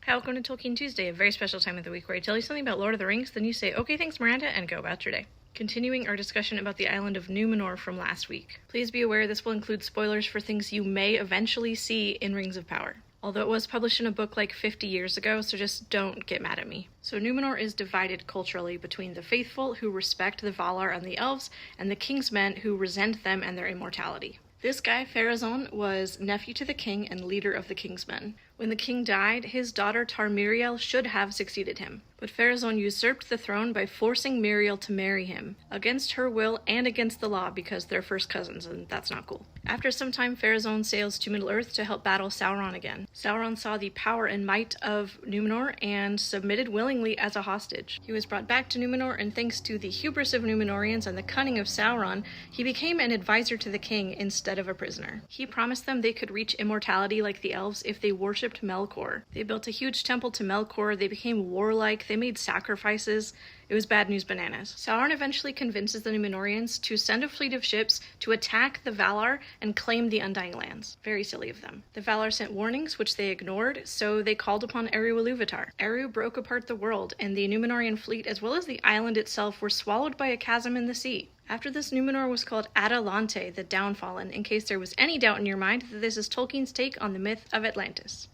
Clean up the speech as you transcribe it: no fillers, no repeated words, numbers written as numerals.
Hi, welcome to Tolkien Tuesday, a very special time of the week where I tell you something about Lord of the Rings, then you say, okay, thanks Miranda, and go about your day. Continuing our discussion about the island of Numenor from last week. Please be aware this will include spoilers for things you may eventually see in Rings of Power. Although it was published in a book like 50 years ago, so just don't get mad at me. So Numenor is divided culturally between the faithful, who respect the Valar and the elves, and the king's men, who resent them and their immortality. This guy, Pharazôn, was nephew to the king and leader of the king's men. When the king died, his daughter Tarmiriel should have succeeded him. But Pharazôn usurped the throne by forcing Miriel to marry him, against her will and against the law because they're first cousins, and that's not cool. After some time, Pharazôn sails to Middle-earth to help battle Sauron again. Sauron saw the power and might of Numenor and submitted willingly as a hostage. He was brought back to Numenor, and thanks to the hubris of Numenorians and the cunning of Sauron, he became an advisor to the king instead of a prisoner. He promised them they could reach immortality like the elves if they worshipped Melkor. They built a huge temple to Melkor, they became warlike, they made sacrifices. It was bad news bananas. Sauron eventually convinces the Numenorians to send a fleet of ships to attack the Valar and claim the Undying Lands. Very silly of them. The Valar sent warnings, which they ignored, so they called upon Eru Ilúvatar. Eru broke apart the world, and the Numenorian fleet, as well as the island itself, were swallowed by a chasm in the sea. After this, Numenor was called Adelante, the Downfallen, in case there was any doubt in your mind that this is Tolkien's take on the myth of Atlantis.